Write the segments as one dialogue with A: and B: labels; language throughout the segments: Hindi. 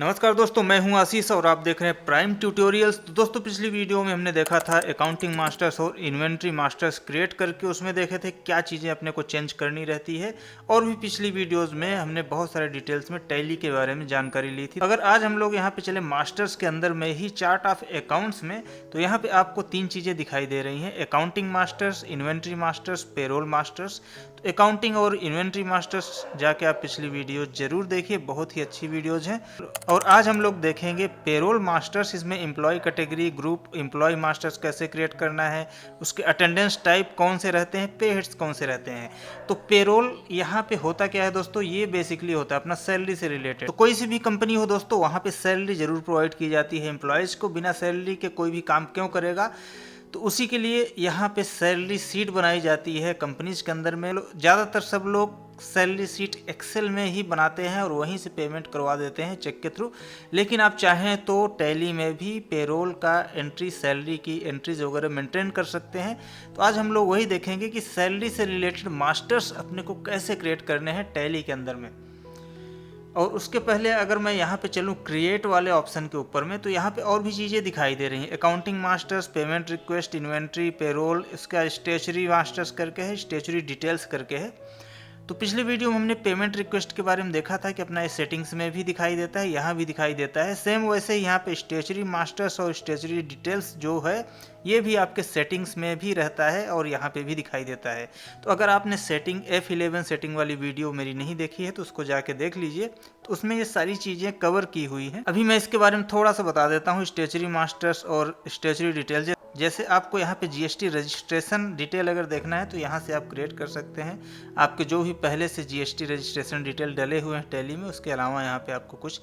A: नमस्कार दोस्तों, मैं हूं आशीष और आप देख रहे हैं प्राइम ट्यूटोरियल्स। तो दोस्तों, पिछली वीडियो में हमने देखा था अकाउंटिंग मास्टर्स और इन्वेंट्री मास्टर्स क्रिएट करके उसमें देखे थे क्या चीज़ें अपने को चेंज करनी रहती है। और भी पिछली वीडियोस में हमने बहुत सारे डिटेल्स में टैली के बारे में जानकारी ली थी। अगर आज हम लोग यहाँ पे चले मास्टर्स के अंदर में ही चार्ट ऑफ अकाउंट्स में, तो यहाँ पे आपको तीन चीज़ें दिखाई दे रही हैं: accounting masters, inventory masters, payroll masters. तो अकाउंटिंग और इन्वेंट्री मास्टर्स जाके आप पिछली वीडियो जरूर देखिए, बहुत ही अच्छी वीडियोज हैं। और आज हम लोग देखेंगे पेरोल मास्टर्स। इसमें employee category, group employee masters कैसे क्रिएट करना है, उसके अटेंडेंस टाइप कौन से रहते हैं, पे हेड्स कौन से रहते हैं। तो पेरोल यहाँ पे होता क्या है दोस्तों, ये बेसिकली होता है अपना सैलरी से रिलेटेड। तो कोई सी भी कंपनी हो दोस्तों, वहाँ पे सैलरी जरूर प्रोवाइड की जाती है एम्प्लॉयज़ को। बिना सैलरी के कोई भी काम क्यों करेगा, तो उसी के लिए यहाँ पे सैलरी शीट बनाई जाती है कंपनीज के अंदर में। ज़्यादातर सब लोग सैलरी शीट एक्सेल में ही बनाते हैं और वहीं से पेमेंट करवा देते हैं चेक के थ्रू। लेकिन आप चाहें तो टैली में भी पेरोल का एंट्री, सैलरी की एंट्रीज वगैरह मेंटेन कर सकते हैं। तो आज हम लोग वही देखेंगे कि सैलरी से रिलेटेड मास्टर्स अपने को कैसे क्रिएट करने हैं टैली के अंदर में। और उसके पहले अगर मैं यहाँ पे चलूँ क्रिएट वाले ऑप्शन के ऊपर में, तो यहाँ पे और भी चीज़ें दिखाई दे रही हैं। Accounting masters, payment request, inventory, payroll, इसका स्टेचुरी मास्टर्स करके है, स्टेचुरी डिटेल्स करके है। तो पिछली वीडियो में हमने पेमेंट रिक्वेस्ट के बारे में देखा था कि अपना सेटिंग्स में भी दिखाई देता है, यहाँ भी दिखाई देता है। सेम वैसे ही यहाँ पे स्टेचुरी मास्टर्स और स्टेचुरी डिटेल्स जो है ये भी आपके सेटिंग्स में भी रहता है और यहाँ पे भी दिखाई देता है। तो अगर आपने सेटिंग F11 सेटिंग वाली वीडियो मेरी नहीं देखी है तो उसको जाके देख लीजिए, तो उसमें ये सारी चीज़ें कवर की हुई हैं। अभी मैं इसके बारे में थोड़ा सा बता देता हूँ। स्टेचुरी मास्टर्स और स्टेचुरी डिटेल्स, जैसे आपको यहाँ पे जीएसटी रजिस्ट्रेशन डिटेल अगर देखना है तो यहाँ से आप क्रिएट कर सकते हैं। आपके जो भी पहले से जीएसटी रजिस्ट्रेशन डिटेल डले हुए हैं टैली में, उसके अलावा यहाँ पे आपको कुछ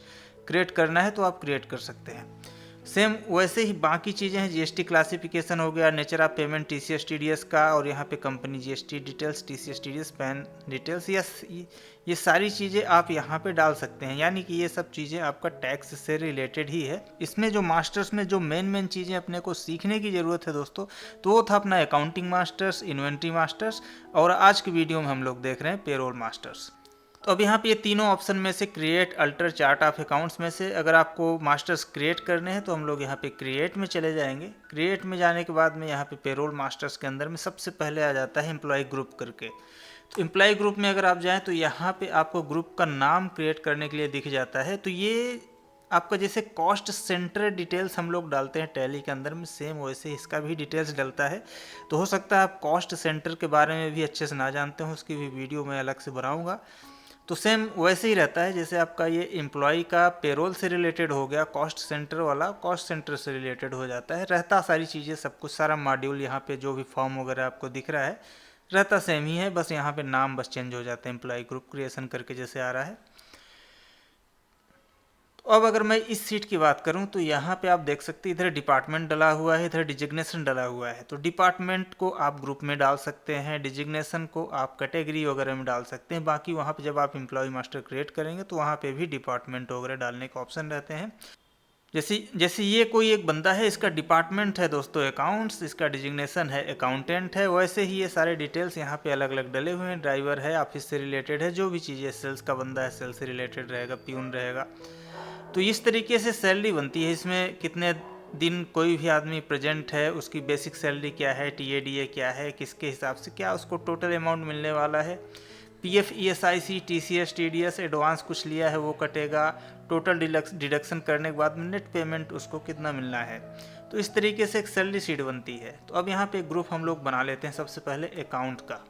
A: क्रिएट करना है तो आप क्रिएट कर सकते हैं। सेम वैसे ही बाकी चीज़ें हैं। जीएसटी क्लासिफिकेशन हो गया, nature of payment TCS TDS का, और यहाँ पे company GST details, TCS TDS, pan details, ये सारी चीज़ें आप यहाँ पे डाल सकते हैं। यानी कि ये सब चीज़ें आपका टैक्स से रिलेटेड ही है। इसमें जो मास्टर्स में जो मेन चीज़ें अपने को सीखने की ज़रूरत है दोस्तों, तो वो था अपना अकाउंटिंग मास्टर्स, इन्वेंट्री मास्टर्स, और आज की वीडियो में हम लोग देख रहे हैं पेरोल मास्टर्स। तो अब यहाँ पे ये तीनों ऑप्शन में से create, alter, chart of accounts में से अगर आपको मास्टर्स क्रिएट करने हैं तो हम लोग यहाँ पे क्रिएट में चले जाएंगे। क्रिएट में जाने के बाद में यहाँ पे पेरोल मास्टर्स के अंदर में सबसे पहले आ जाता है एम्प्लॉय ग्रुप करके। तो एम्प्लॉय ग्रुप में अगर आप जाएँ तो यहाँ पे आपको ग्रुप का नाम क्रिएट करने के लिए दिख जाता है। तो ये आपका जैसे कॉस्ट सेंटर डिटेल्स हम लोग डालते हैं टैली के अंदर में, सेम वैसे इसका भी डिटेल्स डलता है। तो हो सकता है आप कॉस्ट सेंटर के बारे में भी अच्छे से ना जानते हो, उसकी भी वीडियो मैं अलग से बनाऊँगा। तो सेम वैसे ही रहता है जैसे आपका ये एम्प्लॉय का पेरोल से रिलेटेड हो गया, कॉस्ट सेंटर वाला कॉस्ट सेंटर से रिलेटेड हो जाता है। रहता सारी चीज़ें, सब कुछ, सारा मॉड्यूल यहाँ पे जो भी फॉर्म वगैरह आपको दिख रहा है रहता सेम ही है, बस यहाँ पे नाम बस चेंज हो जाता है, एम्प्लॉय ग्रुप क्रिएशन करके जैसे आ रहा है। तो अब अगर मैं इस सीट की बात करूं तो यहाँ पे आप देख सकते हैं इधर डिपार्टमेंट डला हुआ है, इधर डिजिग्नेशन डला हुआ है। तो डिपार्टमेंट को आप ग्रुप में डाल सकते हैं, डिजिग्नेशन को आप कैटेगरी वगैरह में डाल सकते हैं। बाकी वहाँ पे जब आप एम्प्लॉय मास्टर क्रिएट करेंगे तो वहाँ पे भी डिपार्टमेंट वगैरह डालने के ऑप्शन रहते हैं। जैसे ये कोई एक बंदा है, इसका डिपार्टमेंट है दोस्तों अकाउंट्स, इसका डिजिग्नेशन है अकाउंटेंट है, वैसे ही ये सारे डिटेल्स यहाँ पे अलग अलग डले हुए हैं। ड्राइवर है, ऑफिस से रिलेटेड है, जो भी चीज़ें, सेल्स का बंदा है सेल्स से रिलेटेड रहेगा, प्यून रहेगा। तो इस तरीके से सैलरी बनती है। इसमें कितने दिन कोई भी आदमी प्रेजेंट है, उसकी बेसिक सैलरी क्या है, टीएडीए क्या है, किसके हिसाब से क्या उसको टोटल अमाउंट मिलने वाला है, PF, ESIC, TCS, TDS, advance कुछ लिया है वो कटेगा, टोटल डिडक्शन करने के बाद में नेट पेमेंट उसको कितना मिलना है। तो इस तरीके से एक सैलरी शीट बनती है। तो अब यहाँ पे एक ग्रुप हम लोग बना लेते हैं सबसे पहले अकाउंट का,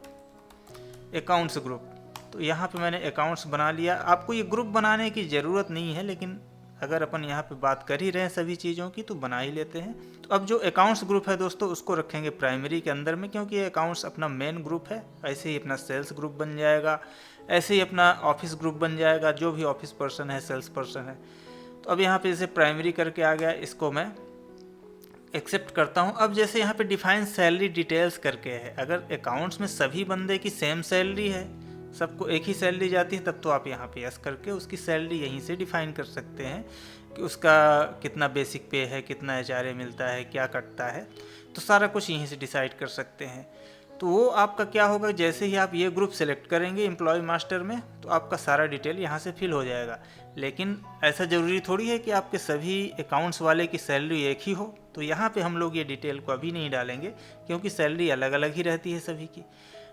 A: अकाउंट्स ग्रुप। तो यहाँ पे मैंने अकाउंट्स बना लिया। आपको ये ग्रुप बनाने की ज़रूरत नहीं है, लेकिन अगर अपन यहाँ पे बात कर ही रहे हैं सभी चीज़ों की तो बना ही लेते हैं। तो अब जो अकाउंट्स ग्रुप है दोस्तों, उसको रखेंगे प्राइमरी के अंदर में, क्योंकि ये अकाउंट्स अपना मेन ग्रुप है। ऐसे ही अपना सेल्स ग्रुप बन जाएगा, ऐसे ही अपना ऑफिस ग्रुप बन जाएगा, जो भी ऑफिस पर्सन है, सेल्स पर्सन है। तो अब यहाँ पे जैसे प्राइमरी करके आ गया, इसको मैं एक्सेप्ट करता हूँ। अब जैसे यहाँ पे डिफाइन सैलरी डिटेल्स करके है, अगर अकाउंट्स में सभी बंदे की सेम सैलरी है, सबको एक ही सैलरी जाती है, तब तो आप यहाँ पे यस करके उसकी सैलरी यहीं से डिफाइन कर सकते हैं कि उसका कितना बेसिक पे है, कितना एचआरए मिलता है, क्या कटता है, तो सारा कुछ यहीं से डिसाइड कर सकते हैं। तो वो आपका क्या होगा, जैसे ही आप ये ग्रुप सेलेक्ट करेंगे एम्प्लॉय मास्टर में, तो आपका सारा डिटेल यहाँ से फिल हो जाएगा। लेकिन ऐसा ज़रूरी थोड़ी है कि आपके सभी अकाउंट्स वाले की सैलरी एक ही हो। तो यहाँ पे हम लोग ये डिटेल को अभी नहीं डालेंगे, क्योंकि सैलरी अलग अलग ही रहती है सभी की।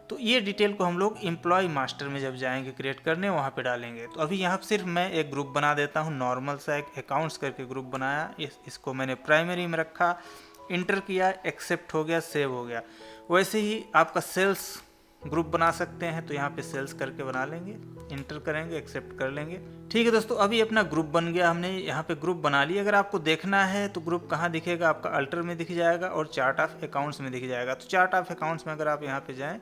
A: तो ये डिटेल को हम लोग एम्प्लॉय मास्टर में जब जाएंगे क्रिएट करने, वहाँ पे डालेंगे। तो अभी यहाँ सिर्फ मैं एक ग्रुप बना देता हूँ, नॉर्मल सा एक अकाउंट्स करके ग्रुप बनाया, इसको मैंने प्राइमरी में रखा, इंटर किया, एक्सेप्ट हो गया, सेव हो गया। वैसे ही आपका सेल्स ग्रुप बना सकते हैं, तो यहाँ पे सेल्स करके बना लेंगे, इंटर करेंगे, एक्सेप्ट कर लेंगे। ठीक है दोस्तों, अभी अपना ग्रुप बन गया, हमने यहाँ पे ग्रुप बना लिया। अगर आपको देखना है तो ग्रुप कहाँ दिखेगा, आपका अल्टर में दिख जाएगा और चार्ट ऑफ अकाउंट्स में दिख जाएगा। तो चार्ट ऑफ अकाउंट्स में अगर आप यहाँ पे जाएँ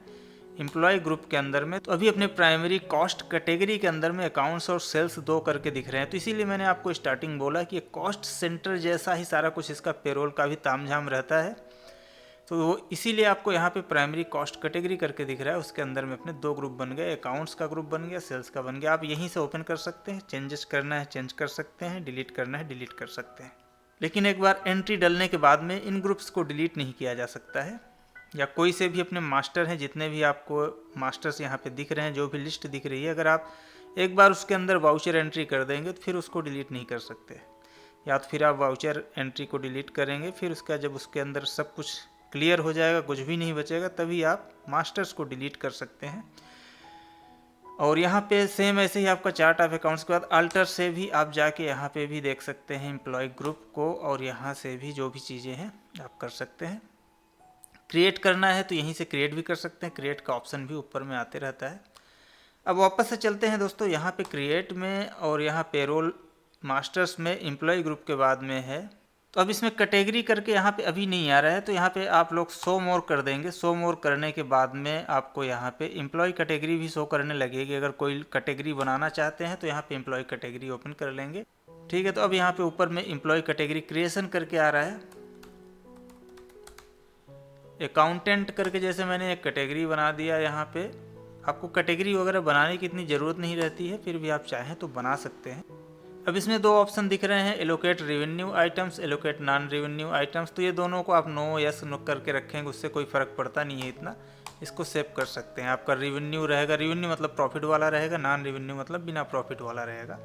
A: एम्प्लॉय ग्रुप के अंदर में, तो अभी अपने प्राइमरी कॉस्ट कैटेगरी के अंदर में अकाउंट्स और सेल्स दो करके दिख रहे हैं। तो इसीलिए मैंने आपको स्टार्टिंग बोला कि कॉस्ट सेंटर जैसा ही सारा कुछ इसका पेरोल का भी तामझाम रहता है। तो वो इसीलिए आपको यहाँ पे प्राइमरी कॉस्ट कैटेगरी करके दिख रहा है। उसके अंदर में अपने दो ग्रुप बन गए, अकाउंट्स का ग्रुप बन गया, सेल्स का बन गया। आप यहीं से ओपन कर सकते हैं, चेंजेस करना है चेंज कर सकते हैं, डिलीट करना है डिलीट कर सकते हैं। लेकिन एक बार एंट्री डालने के बाद में इन ग्रुप्स को डिलीट नहीं किया जा सकता है। या कोई से भी अपने मास्टर हैं, जितने भी आपको मास्टर्स यहाँ पे दिख रहे हैं, जो भी लिस्ट दिख रही है, अगर आप एक बार उसके अंदर वाउचर एंट्री कर देंगे तो फिर उसको डिलीट नहीं कर सकते। या तो फिर आप वाउचर एंट्री को डिलीट करेंगे, फिर उसका जब उसके अंदर सब कुछ क्लियर हो जाएगा, कुछ भी नहीं बचेगा, तभी आप मास्टर्स को डिलीट कर सकते हैं। और यहाँ पे सेम ऐसे ही आपका चार्ट ऑफ अकाउंट्स के बाद अल्टर से भी आप जाके यहाँ पे भी देख सकते हैं एम्प्लॉय ग्रुप को, और यहाँ से भी जो भी चीज़ें हैं आप कर सकते हैं। क्रिएट करना है तो यहीं से क्रिएट भी कर सकते हैं, क्रिएट का ऑप्शन भी ऊपर में आते रहता है। अब वापस से चलते हैं दोस्तों, यहाँ पे क्रिएट में और यहाँ पेरोल मास्टर्स में एम्प्लॉय ग्रुप के बाद में है। तो अब इसमें कैटेगरी करके यहाँ पे अभी नहीं आ रहा है, तो यहाँ पे आप लोग शो मोर कर देंगे। शो मोर करने के बाद में आपको यहाँ पे एम्प्लॉय कैटेगरी भी शो करने लगेगी। अगर कोई कैटेगरी बनाना चाहते हैं तो यहाँ पे एम्प्लॉय कैटेगरी ओपन कर लेंगे। ठीक है, तो अब यहाँ पे ऊपर में एम्प्लॉय कैटेगरी क्रिएशन करके आ रहा है। अकाउंटेंट करके जैसे मैंने एक कैटेगरी बना दिया। यहाँ पे आपको कैटेगरी वगैरह बनाने की इतनी ज़रूरत नहीं रहती है, फिर भी आप चाहें तो बना सकते हैं। अब इसमें दो ऑप्शन दिख रहे हैं, allocate revenue items, allocate non revenue items. तो ये दोनों को आप नो यस नो करके रखेंगे, उससे कोई फ़र्क पड़ता नहीं है इतना। इसको सेव कर सकते हैं। आपका रेवेन्यू रहेगा, रेवेन्यू मतलब प्रॉफिट वाला रहेगा, नॉन रेवेन्यू मतलब बिना प्रॉफिट वाला रहेगा।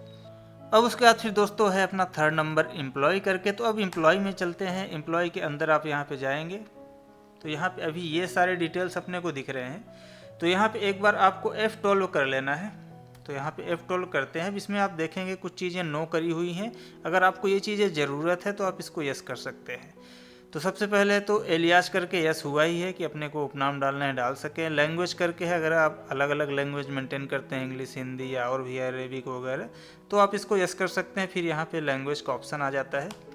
A: अब उसके बाद फिर दोस्तों है अपना थर्ड नंबर एम्प्लॉय करके। तो अब एम्प्लॉय में चलते हैं। एम्प्लॉय के अंदर आप यहाँ पे जाएंगे, तो यहाँ पे अभी ये सारे डिटेल्स अपने को दिख रहे हैं। तो यहाँ पे एक बार आपको F12 कर लेना है। तो यहाँ पे F12 करते हैं। इसमें आप देखेंगे कुछ चीज़ें नो करी हुई हैं। अगर आपको ये चीज़ें ज़रूरत है तो आप इसको यस कर सकते हैं। तो सबसे पहले तो एलियास करके यस हुआ ही है कि अपने को उपनाम डालना है, डाल सकें। लैंग्वेज करके है, अगर आप अलग अलग लैंग्वेज मेंटेन करते हैं, इंग्लिश, हिंदी या और भी अरेबिक वगैरह, तो आप इसको यस कर सकते हैं। फिर यहाँ पे लैंग्वेज का ऑप्शन आ जाता है।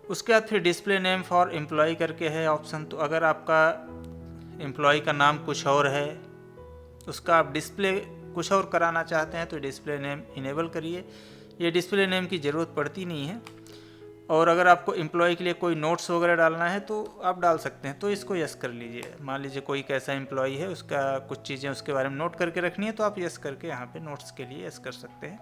A: उसके बाद फिर डिस्प्ले नेम फॉर एम्प्लॉय करके है ऑप्शन। तो अगर आपका एम्प्लॉय का नाम कुछ और है, उसका आप डिस्प्ले कुछ और कराना चाहते हैं, तो डिस्प्ले नेम इनेबल करिए। ये डिस्प्ले नेम की ज़रूरत पड़ती नहीं है। और अगर आपको एम्प्लॉय के लिए कोई नोट्स वगैरह डालना है तो आप डाल सकते हैं, तो इसको यस कर लीजिए। मान लीजिए कोई कैसा एम्प्लॉय है, उसका कुछ चीज़ें उसके बारे में नोट करके रखनी है, तो आप यस करके यहाँ पे नोट्स के लिए यस कर सकते हैं।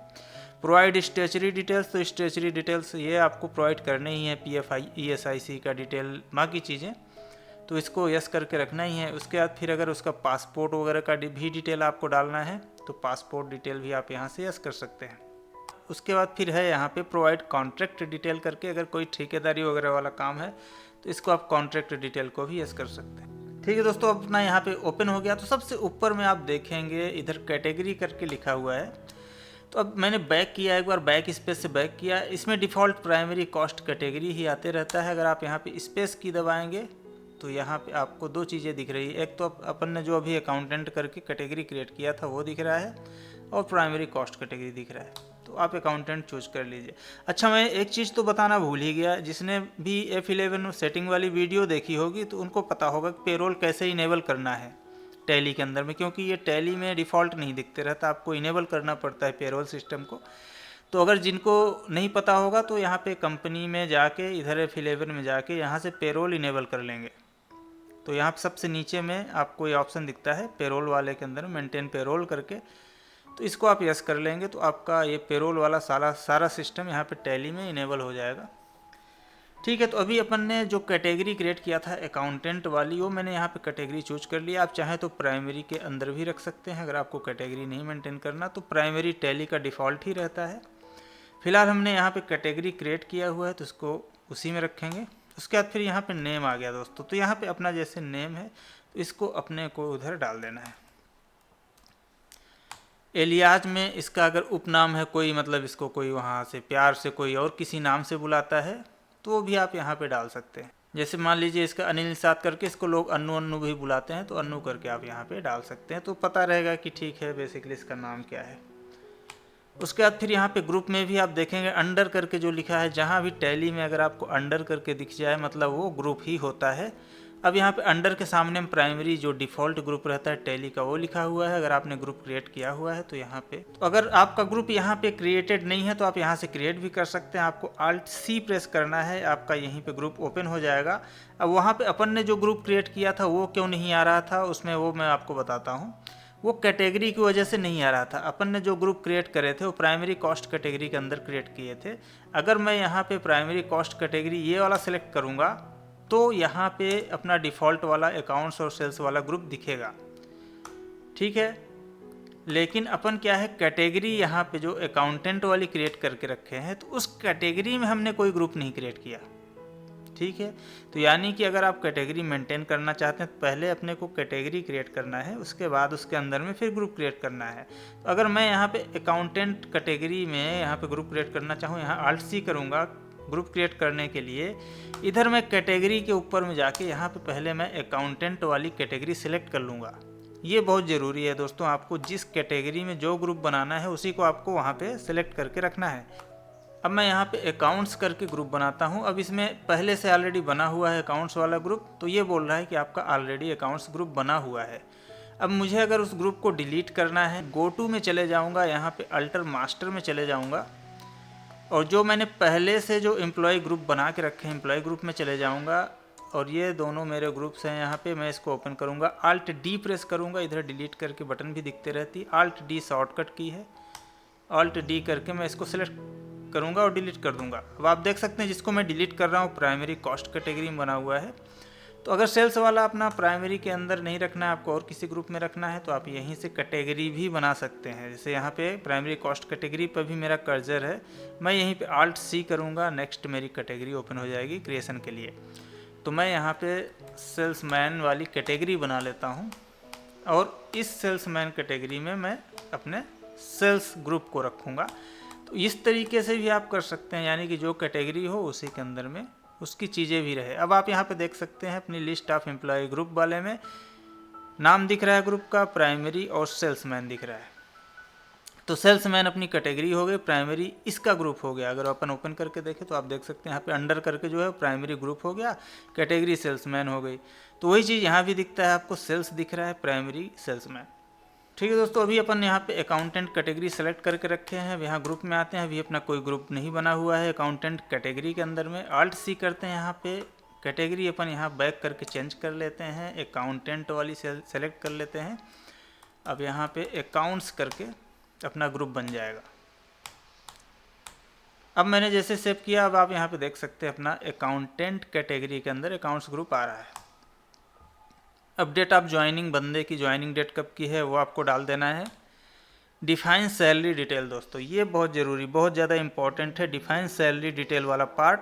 A: प्रोवाइड स्टेचरी डिटेल्स, तो स्टेचरी डिटेल्स ये आपको प्रोवाइड करने ही है, PF ESIC का डिटेल, बाकी चीज़ें तो इसको यस करके रखना ही है। उसके बाद फिर अगर उसका पासपोर्ट वगैरह का भी डिटेल आपको डालना है, तो पासपोर्ट डिटेल भी आप यहाँ से यस कर सकते हैं। उसके बाद फिर है यहाँ पे प्रोवाइड कॉन्ट्रैक्ट डिटेल करके, अगर कोई ठेकेदारी वगैरह वाला काम है तो इसको आप कॉन्ट्रैक्ट डिटेल को भी यस कर सकते हैं। ठीक है दोस्तों, अपना यहाँ पे ओपन हो गया। तो सबसे ऊपर में आप देखेंगे इधर कैटेगरी करके लिखा हुआ है। तो अब मैंने बैक किया, एक बार बैक स्पेस से बैक किया। इसमें डिफ़ॉल्ट प्राइमरी कॉस्ट कैटेगरी ही आते रहता है। अगर आप यहाँ पे स्पेस की दबाएंगे तो यहाँ पे आपको दो चीज़ें दिख रही है। एक तो अपन ने जो अभी अकाउंटेंट करके कैटेगरी क्रिएट किया था वो दिख रहा है, और प्राइमरी कॉस्ट कैटेगरी दिख रहा है। तो आप अकाउंटेंट चूज कर लीजिए। अच्छा, मैं एक चीज़ तो बताना भूल ही गया। जिसने भी F11 सेटिंग वाली वीडियो देखी होगी तो उनको पता होगा कि पेरोल कैसे इनेबल करना है टैली के अंदर में, क्योंकि ये टैली में डिफ़ॉल्ट नहीं दिखते रहता, आपको इनेबल करना पड़ता है पेरोल सिस्टम को। तो अगर जिनको नहीं पता होगा तो यहाँ पे कंपनी में जाके, इधर F11 में जाके यहाँ से पेरोल इनेबल कर लेंगे। तो यहाँ पे सबसे नीचे में आपको ये ऑप्शन दिखता है पेरोल वाले के अंदर मेंटेन पेरोल करके, तो इसको आप यस कर लेंगे तो आपका ये पेरोल वाला सारा सिस्टम यहाँ पे टैली में इनेबल हो जाएगा। ठीक है, तो अभी अपन ने जो कैटेगरी क्रिएट किया था अकाउंटेंट वाली, वो मैंने यहाँ पे कैटेगरी चूज कर लिया। आप चाहें तो प्राइमरी के अंदर भी रख सकते हैं, अगर आपको कैटेगरी नहीं मेंटेन करना तो प्राइमरी टैली का डिफ़ॉल्ट ही रहता है। फिलहाल हमने यहाँ पे कैटेगरी क्रिएट किया हुआ है तो इसको उसी में रखेंगे। उसके बाद फिर यहाँ पे नेम आ गया दोस्तों, तो यहाँ पे अपना जैसे नेम है तो इसको अपने को उधर डाल देना है। एलियाज में इसका अगर उपनाम है कोई, मतलब इसको कोई वहाँ से प्यार से कोई और किसी नाम से बुलाता है तो वो भी आप यहाँ पे डाल सकते हैं। जैसे मान लीजिए इसका अनिल निषाद करके इसको लोग अन्नू अन्नू भी बुलाते हैं, तो अन्नू करके आप यहाँ पे डाल सकते हैं, तो पता रहेगा कि ठीक है बेसिकली इसका नाम क्या है। उसके बाद फिर यहाँ पे ग्रुप में भी आप देखेंगे अंडर करके जो लिखा है, जहाँ भी टैली में अगर आपको अंडर करके दिख जाए मतलब वो ग्रुप ही होता है। अब यहाँ पे अंडर के सामने प्राइमरी जो डिफ़ॉल्ट ग्रुप रहता है टैली का वो लिखा हुआ है, अगर आपने ग्रुप क्रिएट किया हुआ है तो यहाँ पे। तो अगर आपका ग्रुप यहाँ पे क्रिएटेड नहीं है तो आप यहाँ से क्रिएट भी कर सकते हैं। आपको Alt C प्रेस करना है, आपका यहीं पे ग्रुप ओपन हो जाएगा। अब वहाँ पे अपन ने जो ग्रुप क्रिएट किया था वो क्यों नहीं आ रहा था उसमें, वो मैं आपको बताता हूँ। वो कैटेगरी की वजह से नहीं आ रहा था। अपन ने जो ग्रुप क्रिएट करे थे वो प्राइमरी कॉस्ट कैटेगरी के अंदर क्रिएट किए थे। अगर मैं यहाँ पे प्राइमरी कॉस्ट कैटेगरी ये वाला सेलेक्ट करूँगा तो यहाँ पे अपना डिफ़ॉल्ट वाला अकाउंट्स और सेल्स वाला ग्रुप दिखेगा, ठीक है। लेकिन अपन क्या है, कैटेगरी यहाँ पे जो अकाउंटेंट वाली क्रिएट करके रखे हैं तो उस कैटेगरी में हमने कोई ग्रुप नहीं क्रिएट किया, ठीक है। तो यानी कि अगर आप कैटेगरी मेंटेन करना चाहते हैं तो पहले अपने को कैटेगरी क्रिएट करना है, उसके बाद उसके अंदर में फिर ग्रुप क्रिएट करना है। तो अगर मैं यहाँ पे अकाउंटेंट कैटेगरी में यहाँ पे ग्रुप क्रिएट करना चाहूँ, यहाँ Alt C करूँगा ग्रुप क्रिएट करने के लिए। इधर मैं कैटेगरी के ऊपर में जाके यहाँ पे पहले मैं अकाउंटेंट वाली कैटेगरी सिलेक्ट कर लूँगा। ये बहुत ज़रूरी है दोस्तों, आपको जिस कैटेगरी में जो ग्रुप बनाना है उसी को आपको वहाँ पे सिलेक्ट करके रखना है। अब मैं यहाँ पे अकाउंट्स करके ग्रुप बनाता हूँ। अब इसमें पहले से ऑलरेडी बना हुआ है अकाउंट्स वाला ग्रुप, तो ये बोल रहा है कि आपका ऑलरेडी अकाउंट्स ग्रुप बना हुआ है। अब मुझे अगर उस ग्रुप को डिलीट करना है, गो टू में चले जाऊँगा, यहाँ पे अल्टर मास्टर में चले जाऊँगा और जो मैंने पहले से जो एम्प्लॉय ग्रुप बना के रखे हैं एम्प्लॉय ग्रुप में चले जाऊँगा और ये दोनों मेरे ग्रुप्स हैं। यहाँ पे मैं इसको ओपन करूँगा, Alt D प्रेस करूँगा, इधर डिलीट करके बटन भी दिखते रहती है। Alt D शॉर्टकट की है, Alt D करके मैं इसको सिलेक्ट करूँगा और डिलीट कर दूँगा। अब आप देख सकते हैं जिसको मैं डिलीट कर रहा हूँ प्राइमरी कॉस्ट कैटेगरी में बना हुआ है। तो अगर सेल्स वाला अपना प्राइमरी के अंदर नहीं रखना है, आपको और किसी ग्रुप में रखना है तो आप यहीं से कैटेगरी भी बना सकते हैं। जैसे यहाँ पे प्राइमरी कॉस्ट कैटेगरी पर भी मेरा कर्सर है, मैं यहीं पे Alt C करूँगा, नेक्स्ट मेरी कैटेगरी ओपन हो जाएगी क्रिएशन के लिए। तो मैं यहाँ पे सेल्समैन वाली कैटेगरी बना लेता हूँ और इस सेल्समैन कैटेगरी में मैं अपने सेल्स ग्रुप को रखूँगा। तो इस तरीके से भी आप कर सकते हैं, यानी कि जो कैटेगरी हो उसी के अंदर में उसकी चीज़ें भी रहे। अब आप यहाँ पे देख सकते हैं अपनी लिस्ट ऑफ एम्प्लॉय ग्रुप वाले में नाम दिख रहा है ग्रुप का, प्राइमरी और सेल्समैन दिख रहा है। तो सेल्समैन अपनी कैटेगरी हो गई, प्राइमरी इसका ग्रुप हो गया। अगर अपन ओपन करके देखें तो आप देख सकते हैं यहाँ पे अंडर करके जो है प्राइमरी ग्रुप हो गया, कैटेगरी सेल्समैन हो गई। तो वही चीज़ यहाँ भी दिखता है, आपको सेल्स दिख रहा है, प्राइमरी सेल्समैन। ठीक है दोस्तों, अभी अपन यहाँ पे अकाउंटेंट कैटेगरी सेलेक्ट करके रखे हैं। अब यहाँ ग्रुप में आते हैं, अभी अपना कोई ग्रुप नहीं बना हुआ है अकाउंटेंट कैटेगरी के अंदर में। Alt C करते हैं, यहाँ पे कैटेगरी अपन यहाँ बैक करके चेंज कर लेते हैं, अकाउंटेंट वाली सेलेक्ट कर लेते हैं। अब यहाँ पे अकाउंट्स करके अपना ग्रुप बन जाएगा। अब मैंने जैसे सेव किया, अब आप यहाँ पे देख सकते हैं अपना अकाउंटेंट कैटेगरी के अंदर अकाउंट्स ग्रुप आ रहा है। अब डेट ऑफ ज्वाइनिंग, बंदे की ज्वाइनिंग डेट कब की है वो आपको डाल देना है। डिफाइन सैलरी डिटेल दोस्तों, ये बहुत ज़रूरी, बहुत ज़्यादा इंपॉर्टेंट है डिफाइन सैलरी डिटेल वाला पार्ट।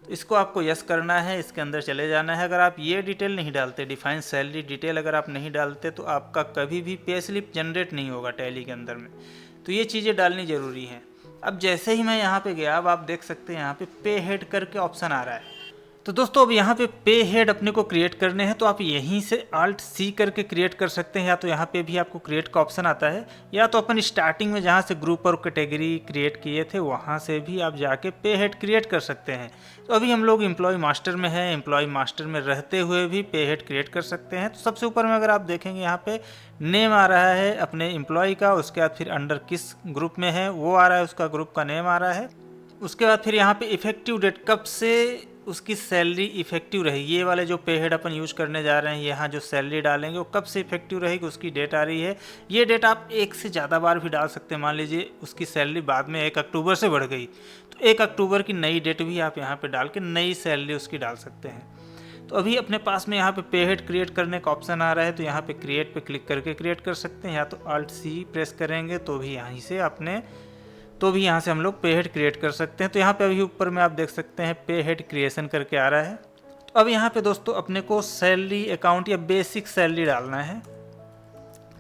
A: तो इसको आपको यस करना है, इसके अंदर चले जाना है। अगर आप ये डिटेल नहीं डालते, डिफाइन सैलरी डिटेल अगर आप नहीं डालते तो आपका कभी भी पे स्लिप जनरेट नहीं होगा टैली के अंदर में। तो ये चीज़ें डालनी ज़रूरी हैं। अब जैसे ही मैं यहाँ पे गया, अब आप देख सकते हैं यहाँ पे पे हेड करके ऑप्शन आ रहा है। तो दोस्तों अब यहाँ पे पे हेड अपने को क्रिएट करने हैं, तो आप यहीं से Alt C करके क्रिएट कर सकते हैं, या तो यहाँ पे भी आपको क्रिएट का ऑप्शन आता है, या तो अपन स्टार्टिंग में जहाँ से ग्रुप और कैटेगरी क्रिएट किए थे वहाँ से भी आप जाके पे हेड क्रिएट कर सकते हैं। तो अभी हम लोग एम्प्लॉय मास्टर में हैं, एम्प्लॉय मास्टर में रहते हुए भी पे हेड क्रिएट कर सकते हैं। तो सबसे ऊपर में अगर आप देखेंगे यहाँ पे नेम आ रहा है अपने एम्प्लॉय का, उसके बाद फिर अंडर किस ग्रुप में है वो आ रहा है, उसका ग्रुप का नेम आ रहा है। उसके बाद फिर यहाँ पे इफेक्टिव डेट, कब से उसकी सैलरी इफेक्टिव रहेगी। ये वाले जो पे हेड अपन यूज करने जा रहे हैं, यहाँ जो सैलरी डालेंगे वो कब से इफेक्टिव रहेगी, उसकी डेट आ रही है। ये डेट आप एक से ज़्यादा बार भी डाल सकते हैं। मान लीजिए उसकी सैलरी बाद में 1 अक्टूबर से बढ़ गई, तो 1 अक्टूबर की नई डेट भी आप यहाँ पे डाल के नई सैलरी उसकी डाल सकते हैं। तो अभी अपने पास में यहाँ पे हेड क्रिएट करने का ऑप्शन आ रहा है, तो यहाँ पे क्रिएट पे क्लिक करके क्रिएट कर सकते हैं, या तो Alt+C प्रेस करेंगे तो भी यहाँ से हम लोग पे हेड क्रिएट कर सकते हैं। तो यहाँ पे अभी ऊपर में आप देख सकते हैं पे हेड क्रिएशन करके आ रहा है। तो अब यहाँ पे दोस्तों अपने को सैलरी अकाउंट या बेसिक सैलरी डालना है।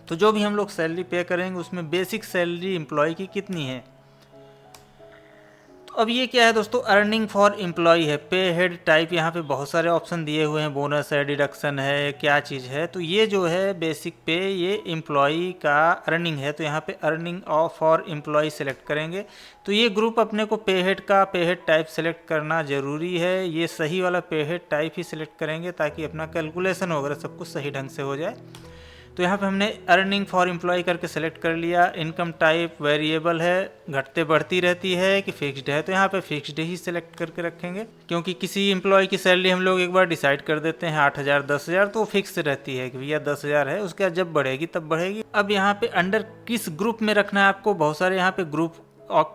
A: तो जो भी हम लोग सैलरी पे करेंगे उसमें बेसिक सैलरी एम्प्लॉय की कितनी है। तो अब ये क्या है दोस्तों, अर्निंग फॉर एम्प्लॉय है। पे हेड टाइप यहाँ पे बहुत सारे ऑप्शन दिए हुए हैं, बोनस है, डिडक्शन है, क्या चीज़ है। तो ये जो है बेसिक पे, ये एम्प्लॉय का अर्निंग है। तो यहाँ पे earning of for employee select करेंगे। तो ये ग्रुप अपने को पे हेड का पे हेड टाइप सेलेक्ट करना ज़रूरी है। ये सही वाला पे हेड टाइप ही सिलेक्ट करेंगे ताकि अपना कैलकुलेशन वगैरह सब कुछ सही ढंग से हो जाए। तो यहाँ पे हमने अर्निंग फॉर एम्प्लॉय करके सेलेक्ट कर लिया। इनकम टाइप वेरिएबल है, घटते बढ़ती रहती है कि फिक्स्ड है, तो यहाँ पे फिक्स्ड ही सेलेक्ट करके रखेंगे, क्योंकि किसी एम्प्लॉय की सैलरी हम लोग एक बार डिसाइड कर देते हैं 8,000 10,000, तो फिक्स रहती है कि भैया 10,000 है, उसके बाद जब बढ़ेगी तब बढ़ेगी। अब यहाँ पे अंडर किस ग्रुप में रखना है आपको, बहुत सारे यहाँ पे ग्रुप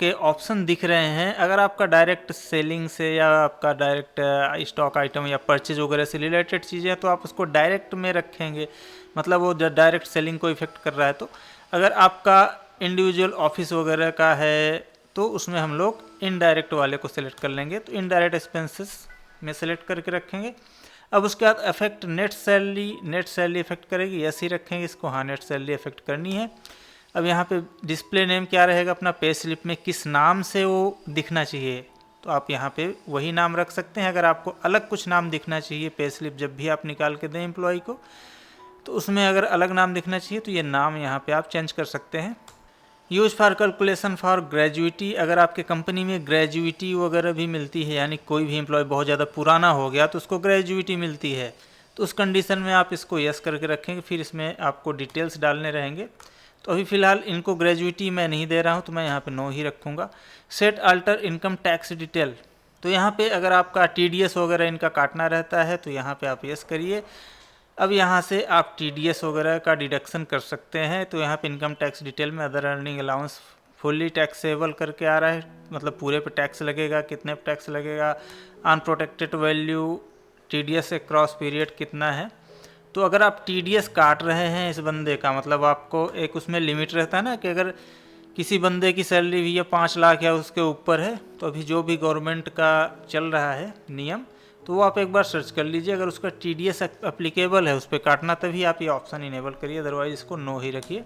A: के ऑप्शन दिख रहे हैं। अगर आपका डायरेक्ट सेलिंग से या आपका डायरेक्ट स्टॉक आइटम या परचेज वगैरह से रिलेटेड चीज़ें हैं तो आप उसको डायरेक्ट में रखेंगे, मतलब वो डायरेक्ट सेलिंग को इफेक्ट कर रहा है। तो अगर आपका इंडिविजुअल ऑफिस वगैरह का है तो उसमें हम लोग इनडायरेक्ट वाले को सिलेक्ट कर लेंगे। तो इनडायरेक्ट एक्सपेंसेस में सेलेक्ट करके रखेंगे। अब उसके बाद अफेक्ट नेट सैलरी इफेक्ट करेगी, यस ही रखेंगे इसको, हाँ नेट सैलरी इफेक्ट करनी है। अब यहाँ पे डिस्प्ले नेम क्या रहेगा अपना, पे स्लिप में किस नाम से वो दिखना चाहिए, तो आप यहाँ पे वही नाम रख सकते हैं। अगर आपको अलग कुछ नाम दिखना चाहिए पे स्लिप जब भी आप निकाल के दें एम्प्लॉय को, तो उसमें अगर अलग नाम दिखना चाहिए तो ये नाम यहाँ पे आप चेंज कर सकते हैं। यूज फॉर कैलकुलेशन फॉर ग्रेजुइटी, अगर आपके कंपनी में ग्रेजुइटी वगैरह भी मिलती है, यानी कोई भी एम्प्लॉय बहुत ज़्यादा पुराना हो गया तो उसको ग्रेजुइटी मिलती है, तो उस कंडीशन में आप इसको यस करके रखेंगे। फिर इसमें आपको डिटेल्स डालने रहेंगे। तो अभी फ़िलहाल इनको ग्रेजुइटी मैं नहीं दे रहा हूँ, तो मैं यहाँ पे नो ही रखूँगा। Set alter income tax detail, तो यहाँ पे अगर आपका TDS वगैरह इनका काटना रहता है तो यहाँ पे आप यस करिए। अब यहाँ से आप TDS वगैरह का डिडक्शन कर सकते हैं। तो यहाँ पे इनकम टैक्स डिटेल में other earning allowance fully taxable करके आ रहा है, मतलब पूरे पे टैक्स लगेगा, कितने पे टैक्स लगेगा, अनप्रोटेक्टेड वैल्यू, TDS से क्रॉस पीरियड कितना है। तो अगर आप TDS काट रहे हैं इस बंदे का, मतलब आपको एक उसमें लिमिट रहता है ना कि अगर किसी बंदे की सैलरी भी 5 लाख या उसके ऊपर है, तो अभी जो भी गवर्नमेंट का चल रहा है नियम, तो वो आप एक बार सर्च कर लीजिए। अगर उसका TDS एप्लीकेबल है उस पर काटना, तभी आप ये ऑप्शन इनेबल करिए, अदरवाइज इसको नो ही रखिए।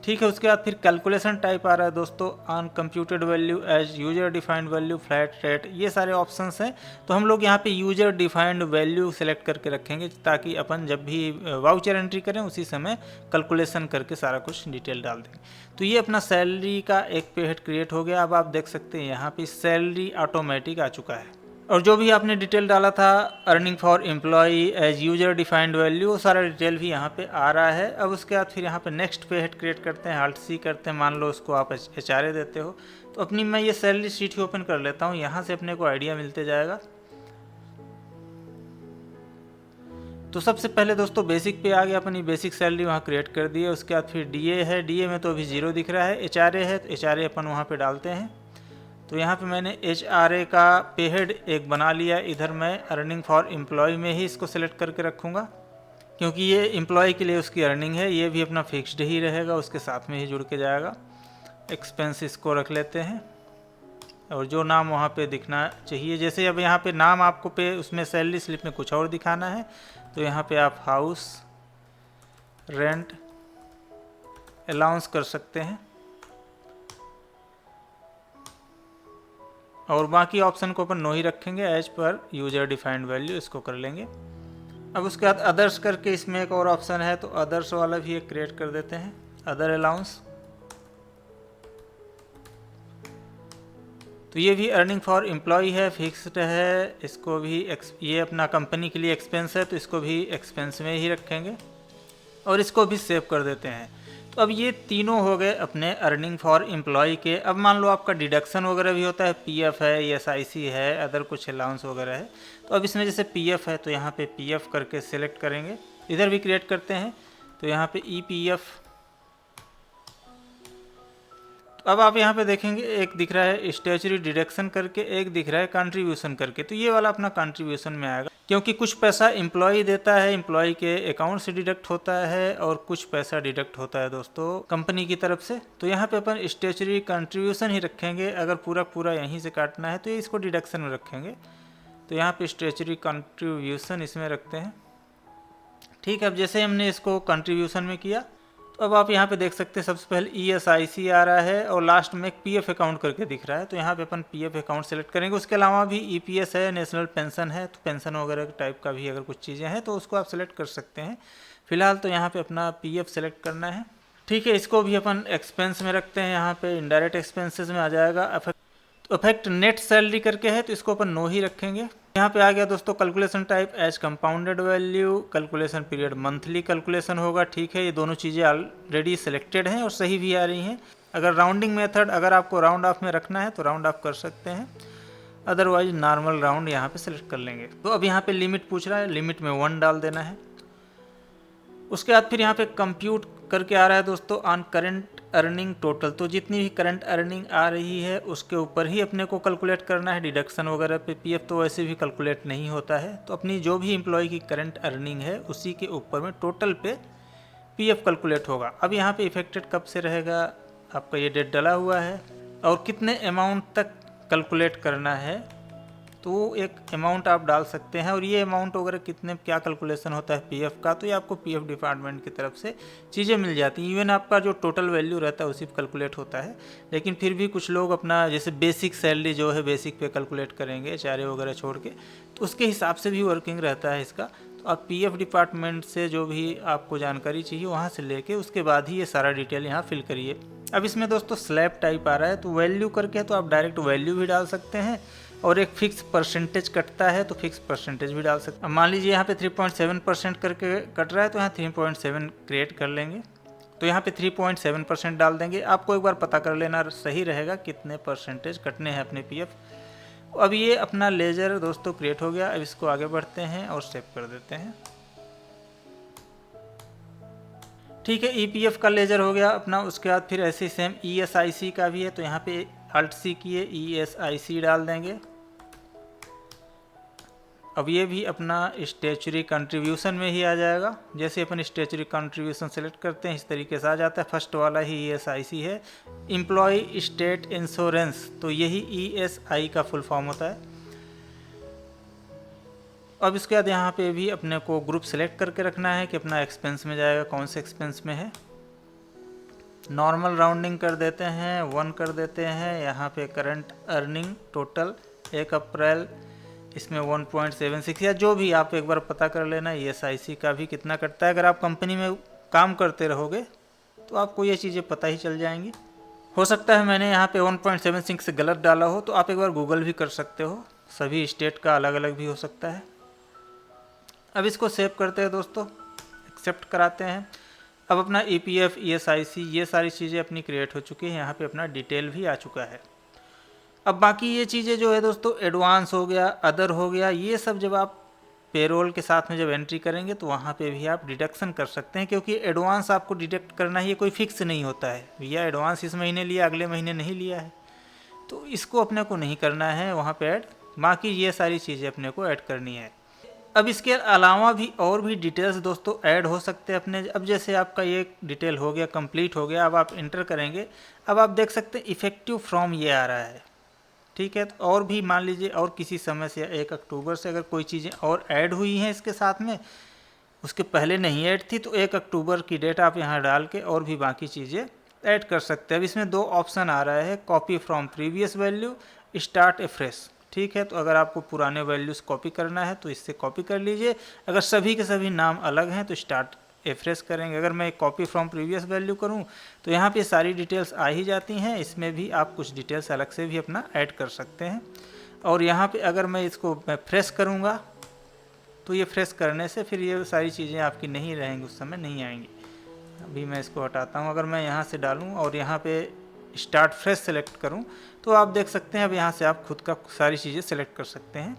A: ठीक है, उसके बाद फिर कैलकुलेशन टाइप आ रहा है दोस्तों, on computed value as user defined value, flat rate, ये सारे ऑप्शंस हैं। तो हम लोग यहाँ पे यूजर डिफाइंड वैल्यू सेलेक्ट करके रखेंगे ताकि अपन जब भी वाउचर एंट्री करें उसी समय कैलकुलेशन करके सारा कुछ डिटेल डाल देंगे। तो ये अपना सैलरी का एक पे हेड क्रिएट हो गया। अब आप देख सकते हैं यहाँ पे सैलरी ऑटोमेटिक आ चुका है, और जो भी आपने डिटेल डाला था earning for employee as user defined value, वो सारा डिटेल भी यहाँ पे आ रहा है। अब उसके बाद फिर यहाँ पे नेक्स्ट पे हेड क्रिएट करते हैं, Alt+C करते हैं, मान लो उसको आप HRA देते हो। तो अपनी मैं ये सैलरी शीट ही ओपन कर लेता हूँ, यहाँ से अपने को आइडिया मिलते जाएगा। तो सबसे पहले दोस्तों बेसिक पे आ गया, अपनी बेसिक सैलरी वहाँ क्रिएट कर दी है। उसके बाद फिर DA है, DA में तो अभी 0 दिख रहा है। HRA है तो HRA अपन वहाँ पे डालते हैं। तो यहाँ पे मैंने HRA का पे हेड एक बना लिया। इधर मैं अर्निंग फॉर एम्प्लॉय में ही इसको सेलेक्ट करके रखूँगा, क्योंकि ये एम्प्लॉय के लिए उसकी अर्निंग है, ये भी अपना फिक्स्ड ही रहेगा, उसके साथ में ही जुड़ के जाएगा। एक्सपेंसेस को रख लेते हैं, और जो नाम वहाँ पे दिखना चाहिए, जैसे अब यहाँ पे नाम आपको पे उसमें सैलरी स्लिप में कुछ और दिखाना है, तो यहाँ पे आप हाउस रेंट अलाउंस कर सकते हैं, और बाकी ऑप्शन को अपन नो ही रखेंगे। As per user defined value इसको कर लेंगे। अब उसके बाद अदर्स करके इसमें एक और ऑप्शन है, तो अदर्स वाला भी एक क्रिएट कर देते हैं, अदर अलाउंस। तो ये भी अर्निंग फॉर एम्प्लॉय है, फिक्स्ड है, इसको भी ये अपना कंपनी के लिए एक्सपेंस है तो इसको भी एक्सपेंस में ही रखेंगे, और इसको भी सेव कर देते हैं। तो अब ये तीनों हो गए अपने अर्निंग फॉर एम्प्लॉय के। अब मान लो आपका डिडक्शन वगैरह भी होता है, पीएफ है, ईएसआईसी है, अदर कुछ अलाउंस वगैरह है। तो अब इसमें जैसे पीएफ है तो यहाँ पे पीएफ करके सिलेक्ट करेंगे, इधर भी क्रिएट करते हैं तो यहाँ पे ईपीएफ। अब आप यहाँ पे देखेंगे एक दिख रहा है स्टैच्यूटरी डिडक्शन करके, एक दिख रहा है कंट्रीब्यूशन करके। तो ये वाला अपना कंट्रीब्यूशन में आएगा, क्योंकि कुछ पैसा एम्प्लॉय देता है, एम्प्लॉय के अकाउंट से डिडक्ट होता है, और कुछ पैसा डिडक्ट होता है दोस्तों कंपनी की तरफ से। तो यहाँ पे अपन स्टैच्यूटरी कंट्रीब्यूशन ही रखेंगे। अगर पूरा पूरा यहीं से काटना है तो ये इसको डिडक्शन में रखेंगे। तो यहाँ पे स्टैच्यूटरी कंट्रीब्यूशन इसमें रखते हैं। ठीक है, अब जैसे हमने इसको कंट्रीब्यूशन में किया तो अब आप यहाँ पे देख सकते हैं सबसे पहले ईएसआईसी आ रहा है और लास्ट में एक पीएफ अकाउंट करके दिख रहा है। तो यहाँ पे अपन पीएफ अकाउंट सेलेक्ट करेंगे। उसके अलावा भी ईपीएस है, नेशनल पेंशन है, तो पेंशन वगैरह टाइप का भी अगर कुछ चीज़ें हैं तो उसको आप सेलेक्ट कर सकते हैं। फिलहाल तो यहाँ पे अपना पीएफ सेलेक्ट करना है। ठीक है, इसको भी अपन एक्सपेंस में रखते हैं। यहाँ पे इनडायरेक्ट एक्सपेंसेस में आ जाएगा। अफेक्ट नेट सैलरी करके है तो इसको अपन नो ही रखेंगे। यहाँ पे आ गया दोस्तों calculation type as compounded value, calculation period monthly calculation होगा। ठीक है, ये दोनों चीज़ें ऑलरेडी सिलेक्टेड हैं और सही भी आ रही हैं। अगर राउंडिंग मेथड अगर आपको राउंड ऑफ में रखना है तो राउंड ऑफ कर सकते हैं, अदरवाइज नॉर्मल राउंड यहाँ पे सिलेक्ट कर लेंगे। तो अब यहाँ पे लिमिट पूछ रहा है, लिमिट में 1 डाल देना है। उसके बाद फिर यहाँ पे कंप्यूट करके आ रहा है दोस्तों ऑन करंट अर्निंग टोटल। तो जितनी भी करंट अर्निंग आ रही है उसके ऊपर ही अपने को कैलकुलेट करना है। डिडक्शन वगैरह पे पीएफ तो वैसे भी कैलकुलेट नहीं होता है। तो अपनी जो भी एम्प्लॉय की करंट अर्निंग है उसी के ऊपर में टोटल पे पीएफ कैलकुलेट होगा। अब यहाँ पे इफेक्टेड कब से रहेगा, आपका ये डेट डला हुआ है और कितने अमाउंट तक कैलकुलेट करना है तो एक अमाउंट आप डाल सकते हैं। और ये अमाउंट वगैरह कितने क्या कैलकुलेशन होता है पीएफ का, तो ये आपको पीएफ डिपार्टमेंट की तरफ से चीज़ें मिल जाती हैं। इवन आपका जो टोटल वैल्यू रहता है उसी पर कैलकुलेट होता है। लेकिन फिर भी कुछ लोग अपना जैसे बेसिक सैलरी जो है बेसिक पे कैलकुलेट करेंगे चारे वगैरह छोड़ के, तो उसके हिसाब से भी वर्किंग रहता है इसका। तो आप पीएफ डिपार्टमेंट से जो भी आपको जानकारी चाहिए वहाँ से लेके उसके बाद ही ये सारा डिटेल यहाँ फिल करिए। अब इसमें दोस्तों स्लैब टाइप आ रहा है तो वैल्यू करके तो आप डायरेक्ट वैल्यू भी डाल सकते हैं और एक फिक्स परसेंटेज कटता है तो फिक्स परसेंटेज भी डाल सकते हैं। अब मान लीजिए यहाँ पे 3.7% करके कट रहा है तो यहाँ 3.7 क्रिएट कर लेंगे। तो यहाँ पे 3.7% डाल देंगे। आपको एक बार पता कर लेना सही रहेगा कितने परसेंटेज कटने हैं अपने पीएफ। अब ये अपना लेजर दोस्तों क्रिएट हो गया। अब इसको आगे बढ़ते हैं और सेव कर देते हैं। ठीक है, ईपीएफ का लेजर हो गया अपना। उसके बाद फिर ऐसे सेम ईएसआईसी का भी है तो यहाँ पे अल्ट सी किए ईएसआईसी डाल देंगे। अब ये भी अपना स्टैच्यूटरी कंट्रीब्यूशन में ही आ जाएगा। जैसे अपन स्टैच्यूटरी कंट्रीब्यूशन सेलेक्ट करते हैं इस तरीके से आ जाता है। फर्स्ट वाला ही ईएसआईसी है, एम्प्लॉय स्टेट इंश्योरेंस, तो यही ईएसआई का फुल फॉर्म होता है। अब इसके बाद यहाँ पे भी अपने को ग्रुप सेलेक्ट करके रखना है कि अपना एक्सपेंस में जाएगा, कौन से एक्सपेंस में है। नॉर्मल राउंडिंग कर देते हैं, 1 कर देते हैं। यहाँ पे करंट अर्निंग टोटल 1 अप्रैल इसमें 1.76 या जो भी आप एक बार पता कर लेना। ईएसआईसी का भी कितना कटता है, अगर आप कंपनी में काम करते रहोगे तो आपको ये चीज़ें पता ही चल जाएंगी। हो सकता है मैंने यहाँ पे 1.76 से गलत डाला हो तो आप एक बार गूगल भी कर सकते हो, सभी स्टेट का अलग अलग भी हो सकता है। अब इसको सेव करते हैं दोस्तों, एक्सेप्ट कराते हैं। अब अपना ईपीएफ ईएसआईसी ये सारी चीज़ें अपनी क्रिएट हो चुकी हैं। यहाँ पे अपना डिटेल भी आ चुका है। अब बाकी ये चीज़ें जो है दोस्तों एडवांस हो गया, अदर हो गया, ये सब जब आप पेरोल के साथ में जब एंट्री करेंगे तो वहाँ पे भी आप डिडक्शन कर सकते हैं, क्योंकि एडवांस आपको डिडक्ट करना ही, ये कोई फिक्स नहीं होता है भैया एडवांस इस महीने लिया अगले महीने नहीं लिया है, तो इसको अपने को नहीं करना है वहाँ पे ऐड। बाकी ये सारी चीज़ें अपने को ऐड करनी है। अब इसके अलावा भी और भी डिटेल्स दोस्तों ऐड हो सकते हैं अपने। अब जैसे आपका ये डिटेल हो गया, कंप्लीट हो गया, अब आप इंटर करेंगे। अब आप देख सकते हैं इफ़ेक्टिव फ्रॉम ये आ रहा है। ठीक है, तो और भी मान लीजिए और किसी समय से 1 अक्टूबर से अगर कोई चीज़ें और ऐड हुई हैं इसके साथ में, उसके पहले नहीं ऐड थी, तो 1 अक्टूबर की डेट आप यहाँ डाल के और भी बाकी चीज़ें ऐड कर सकते हैं। अब इसमें 2 ऑप्शन आ रहा है, copy from previous value, start A fresh. ठीक है, तो अगर आपको पुराने वैल्यूज़ कॉपी करना है तो इससे कॉपी कर लीजिए। अगर सभी के सभी नाम अलग हैं तो स्टार्ट एफ्रेश करेंगे। अगर मैं कॉपी फ्रॉम प्रीवियस वैल्यू करूं तो यहाँ पे सारी डिटेल्स आ ही जाती हैं। इसमें भी आप कुछ डिटेल्स अलग से भी अपना ऐड कर सकते हैं। और यहाँ पे अगर मैं इसको फ्रेश करूँगा तो ये फ्रेश करने से फिर ये सारी चीज़ें आपकी नहीं रहेंगी, उस समय नहीं आएंगी। अभी मैं इसको हटाता हूँ। अगर मैं यहाँ से डालूँ और यहाँ पे स्टार्ट फ्रेश सेलेक्ट करूँ तो आप देख सकते हैं अब यहाँ से आप खुद का सारी चीज़ें सेलेक्ट कर सकते हैं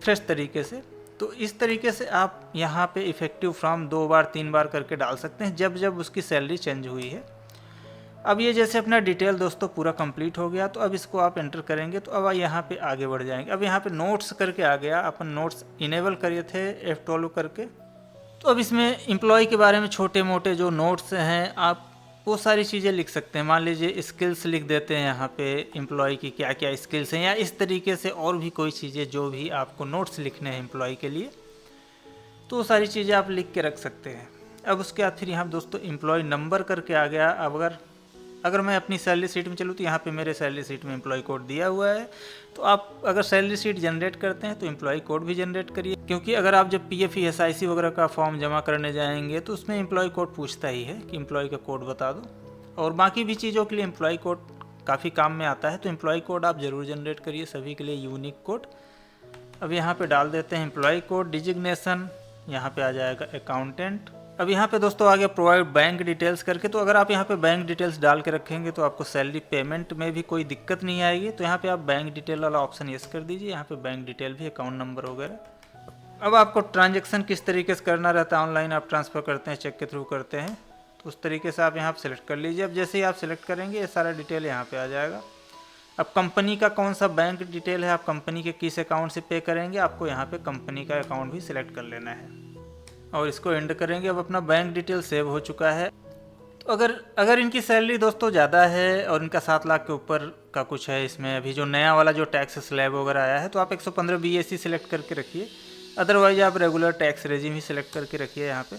A: फ्रेश तरीके से। तो इस तरीके से आप यहाँ पे इफ़ेक्टिव फ्रॉम 2 बार 3 बार करके डाल सकते हैं जब जब उसकी सैलरी चेंज हुई है। अब ये जैसे अपना डिटेल दोस्तों पूरा कंप्लीट हो गया, तो अब इसको आप एंटर करेंगे तो अब यहाँ पे आगे बढ़ जाएंगे। अब यहाँ पे नोट्स करके आ गया, अपन नोट्स इनेबल करिए थे F12 करके। तो अब इसमें एम्प्लॉय के बारे में छोटे मोटे जो नोट्स हैं आप वो सारी चीज़ें लिख सकते हैं। मान लीजिए स्किल्स लिख देते हैं यहाँ पे, एम्प्लॉय की क्या क्या स्किल्स हैं, या इस तरीके से और भी कोई चीज़ें जो भी आपको नोट्स लिखने हैं एम्प्लॉय के लिए, तो वो सारी चीज़ें आप लिख के रख सकते हैं। अब उसके बाद फिर यहाँ दोस्तों एम्प्लॉय नंबर करके आ गया। अब अगर मैं अपनी सैलरी शीट में चलूँ तो यहाँ पे मेरे सैलरी शीट में एम्प्लॉय कोड दिया हुआ है। तो आप अगर सैलरी शीट जनरेट करते हैं तो एम्प्लॉय कोड भी जनरेट करिए, क्योंकि अगर आप जब PF SIC वगैरह का फॉर्म जमा करने जाएंगे तो उसमें एम्प्लॉय कोड पूछता ही है कि एम्प्लॉय का कोड बता दो। और बाकी भी चीज़ों के लिए एम्प्लॉय कोड काफ़ी काम में आता है, तो एम्प्लॉय कोड आप ज़रूर जनरेट करिए, सभी के लिए यूनिक कोड। अब यहाँ पे डाल देते हैं एम्प्लॉय कोड। डिजिग्नेशन यहाँ पे आ जाएगा अकाउंटेंट। अब यहाँ पे दोस्तों आ गया प्रोवाइड बैंक डिटेल्स करके। तो अगर आप यहाँ पे बैंक डिटेल्स डाल के रखेंगे तो आपको सैलरी पेमेंट में भी कोई दिक्कत नहीं आएगी। तो यहाँ पे आप बैंक डिटेल वाला ऑप्शन यस कर दीजिए। यहाँ पे बैंक डिटेल भी, अकाउंट नंबर वगैरह। अब आपको ट्रांजेक्शन किस तरीके से करना रहता है, ऑनलाइन आप ट्रांसफ़र करते हैं, चेक के थ्रू करते हैं, तो उस तरीके से आप यहाँ पर सेलेक्ट कर लीजिए। अब जैसे ही आप सेलेक्ट करेंगे ये सारा डिटेल यहाँ पर आ जाएगा। अब कंपनी का कौन सा बैंक डिटेल है, आप कंपनी के किस अकाउंट से पे करेंगे, आपको यहाँ पे कंपनी का अकाउंट भी सिलेक्ट कर लेना है और इसको एंड करेंगे। अब अपना बैंक डिटेल सेव हो चुका है। तो अगर इनकी सैलरी दोस्तों ज़्यादा है और इनका 7 लाख के ऊपर का कुछ है, इसमें अभी जो नया वाला जो टैक्स स्लैब वगैरह आया है, तो आप 115 BAC सिलेक्ट करके रखिए। अदरवाइज आप रेगुलर टैक्स रेजिम ही सिलेक्ट करके रखिए यहाँ पे।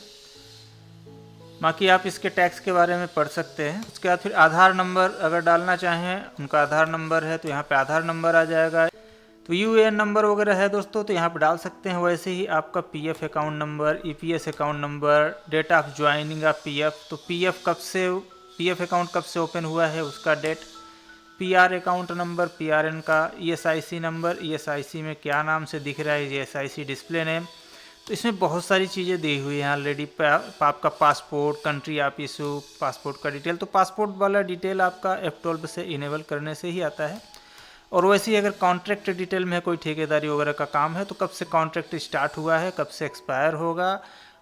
A: बाकी आप इसके टैक्स के बारे में पढ़ सकते हैं। उसके बाद फिर आधार नंबर अगर डालना चाहें, उनका आधार नंबर है तो यहाँ पे आधार नंबर आ जाएगा। तो UAN नंबर वगैरह है दोस्तों तो यहाँ पे डाल सकते हैं। वैसे ही आपका PF account number, EPS account number, date of joining of PF, तो PF अकाउंट कब से ओपन हुआ है उसका date, PR account number, PRN का, ESIC नंबर, ESIC में क्या नाम से दिख रहा है, ESIC डिस्प्ले नेम। तो इसमें बहुत सारी चीज़ें दी हुई हैं ऑलरेडी। आपका पासपोर्ट, कंट्री आप इशू, पासपोर्ट का डिटेल, तो पासपोर्ट वाला डिटेल आपका F12 से इनेबल करने से ही आता है। और वैसे ही अगर कॉन्ट्रैक्ट डिटेल में कोई ठेकेदारी वगैरह का काम है तो कब से कॉन्ट्रैक्ट स्टार्ट हुआ है, कब से एक्सपायर होगा,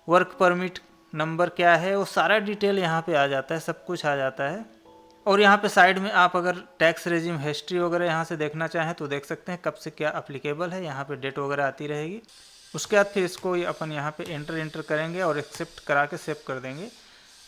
A: वर्क परमिट नंबर क्या है, वो सारा डिटेल यहाँ पे आ जाता है, सब कुछ आ जाता है। और यहाँ पे साइड में आप अगर टैक्स रेजिम हिस्ट्री वगैरह यहाँ से देखना चाहें तो देख सकते हैं कब से क्या अप्लीकेबल है, यहाँ पे डेट वगैरह आती रहेगी। उसके बाद फिर इसको अपन यहाँ पे एंटर करेंगे और एक्सेप्ट करा के सेव कर देंगे।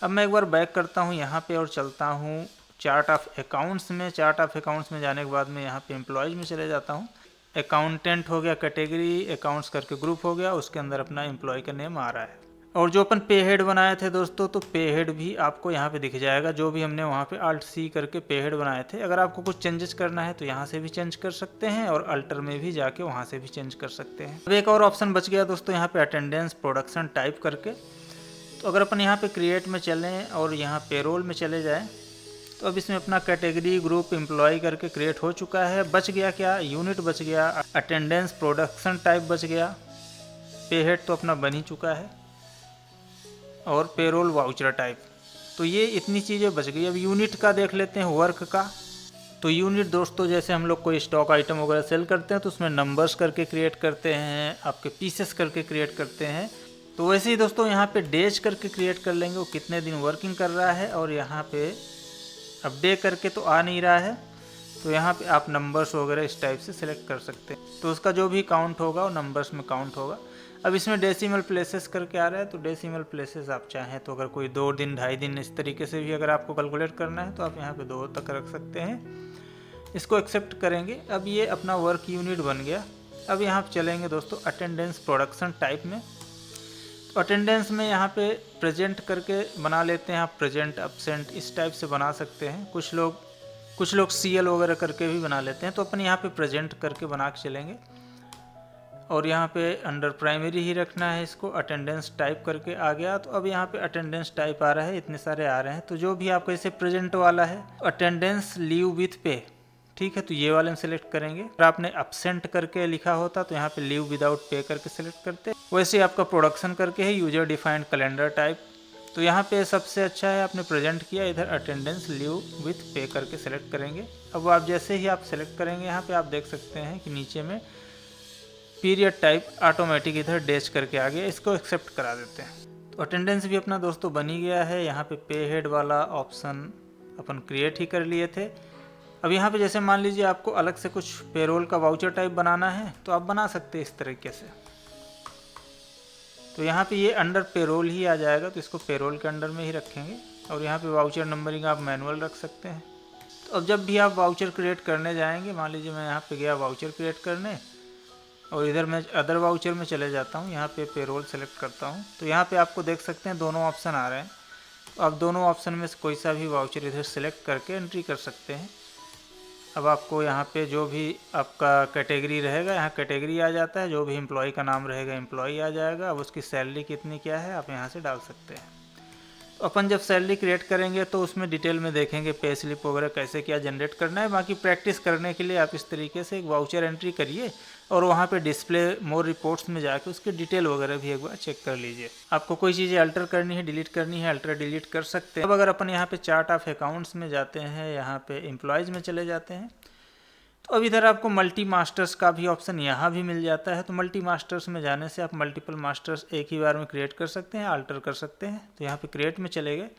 A: अब मैं एक बार बैक करता हूँ यहाँ पे और चलता हूँ चार्ट ऑफ अकाउंट्स में। चार्ट ऑफ अकाउंट्स में जाने के बाद मैं यहाँ पे एम्प्लॉयज में चले जाता हूँ। अकाउंटेंट हो गया, कैटेगरी अकाउंट्स करके ग्रुप हो गया, उसके अंदर अपना एम्प्लॉय का नेम आ रहा है। और जो अपन पे हेड बनाए थे दोस्तों, तो पे हेड भी आपको यहाँ पे दिख जाएगा, जो भी हमने वहाँ पे Alt C करके पे हेड बनाए थे। अगर आपको कुछ चेंजेस करना है तो यहाँ से भी चेंज कर सकते हैं और अल्टर में भी जाके वहाँ से भी चेंज कर सकते हैं। अब एक और ऑप्शन बच गया दोस्तों यहाँ पे अटेंडेंस प्रोडक्शन टाइप करके। तो अगर अपन यहाँ पे क्रिएट में चलें और यहाँ पेरोल में चले जाएँ तो अब इसमें अपना कैटेगरी ग्रुप एम्प्लॉय करके क्रिएट हो चुका है। बच गया क्या, यूनिट बच गया, अटेंडेंस प्रोडक्शन टाइप बच गया, पे हेड तो अपना बन ही चुका है, और पेरोल वाउचर टाइप। तो ये इतनी चीज़ें बच गई। अब यूनिट का देख लेते हैं, वर्क का। तो यूनिट दोस्तों जैसे हम लोग कोई स्टॉक आइटम वगैरह सेल करते हैं तो उसमें नंबर्स करके क्रिएट करते हैं, आपके पीसेस करके क्रिएट करते हैं। तो वैसे ही दोस्तों यहाँ पे डेज करके क्रिएट कर लेंगे, वो कितने दिन वर्किंग कर रहा है। और यहाँ पे अब डे करके तो आ नहीं रहा है, तो यहाँ पे आप नंबर्स वगैरह इस टाइप से सिलेक्ट कर सकते हैं। तो उसका जो भी काउंट होगा वो नंबर्स में काउंट होगा। अब इसमें डेसिमल प्लेसेस करके आ रहा है, तो डेसिमल प्लेसेस आप चाहें तो अगर कोई 2 दिन 2.5 दिन इस तरीके से भी अगर आपको कैलकुलेट करना है तो आप यहाँ पे 2 तक रख सकते हैं। इसको एक्सेप्ट करेंगे। अब ये अपना वर्क यूनिट बन गया। अब यहाँ पे चलेंगे दोस्तों अटेंडेंस प्रोडक्शन टाइप में। तो अटेंडेंस में यहाँ पे प्रेजेंट करके बना लेते हैं आप, प्रेजेंट एब्सेंट इस टाइप से बना सकते हैं। कुछ लोग CL वगैरह करके भी बना लेते हैं। तो अपन यहाँ पे प्रेजेंट करके बना के चलेंगे और यहाँ पे अंडर प्राइमरी ही रखना है इसको। अटेंडेंस टाइप करके आ गया, तो अब यहाँ पे अटेंडेंस टाइप आ रहा है, इतने सारे आ रहे हैं। तो जो भी आपको जैसे प्रेजेंट वाला है अटेंडेंस लीव विथ पे, ठीक है, तो ये वाले में सेलेक्ट करेंगे। अगर आपने एब्सेंट करके लिखा होता तो यहाँ पे लीव विदाउट पे करके सेलेक्ट करते। वैसे आपका प्रोडक्शन करके है यूजर डिफाइंड कैलेंडर टाइप, तो यहाँ पे सबसे अच्छा है आपने प्रेजेंट किया, इधर अटेंडेंस लीव विथ पे करके सेलेक्ट करेंगे। अब आप जैसे ही आप सेलेक्ट करेंगे यहाँ पे आप देख सकते हैं कि नीचे में पीरियड टाइप ऑटोमेटिक इधर डैश करके आ गया, इसको एक्सेप्ट करा देते हैं। तो अटेंडेंस भी अपना दोस्तों बन ही गया है। यहाँ पे पे हेड वाला ऑप्शन अपन क्रिएट ही कर लिए थे। अब यहाँ पे जैसे मान लीजिए आपको अलग से कुछ पेरोल का वाउचर टाइप बनाना है तो आप बना सकते हैं इस तरीके से। तो यहाँ पे ये अंडर पेरोल ही आ जाएगा, तो इसको पेरोल के अंडर में ही रखेंगे। और यहाँ पे वाउचर नंबरिंग आप मैनुअल रख सकते हैं। तो अब जब भी आप वाउचर क्रिएट करने जाएंगे, मान लीजिए मैं यहाँ पे गया वाउचर क्रिएट करने और इधर मैं अदर वाउचर में चले जाता हूँ, यहाँ पे पेरोल सेलेक्ट करता हूँ। तो यहाँ पे आपको देख सकते हैं दोनों ऑप्शन आ रहे हैं। तो आप दोनों ऑप्शन में से कोई सा भी वाउचर इधर सेलेक्ट करके एंट्री कर सकते हैं। अब आपको यहाँ पे जो भी आपका कैटेगरी रहेगा, यहाँ कैटेगरी आ जाता है, जो भी एम्प्लॉय का नाम रहेगा एम्प्लॉय आ जाएगा। अब उसकी सैलरी कितनी क्या है आप यहाँ से डाल सकते हैं। तो अपन जब सैलरी क्रिएट करेंगे तो उसमें डिटेल में देखेंगे पे स्लिप वगैरह कैसे क्या जनरेट करना है। बाकी प्रैक्टिस करने के लिए आप इस तरीके से एक वाउचर एंट्री करिए और वहाँ पे डिस्प्ले मोर रिपोर्ट्स में जाके उसकी डिटेल वगैरह भी एक बार चेक कर लीजिए। आपको कोई चीज़ें अल्टर करनी है, डिलीट करनी है, अल्टर डिलीट कर सकते हैं। अब अगर अपन यहाँ पे चार्ट ऑफ अकाउंट्स में जाते हैं, यहाँ पे एम्प्लॉयज़ में चले जाते हैं, तो अब इधर आपको मल्टी मास्टर्स का भी ऑप्शन यहाँ भी मिल जाता है। तो मल्टी मास्टर्स में जाने से आप मल्टीपल मास्टर्स एक ही बार में क्रिएट कर सकते हैं, अल्टर कर सकते हैं। तो यहाँ पे क्रिएट में चले गए।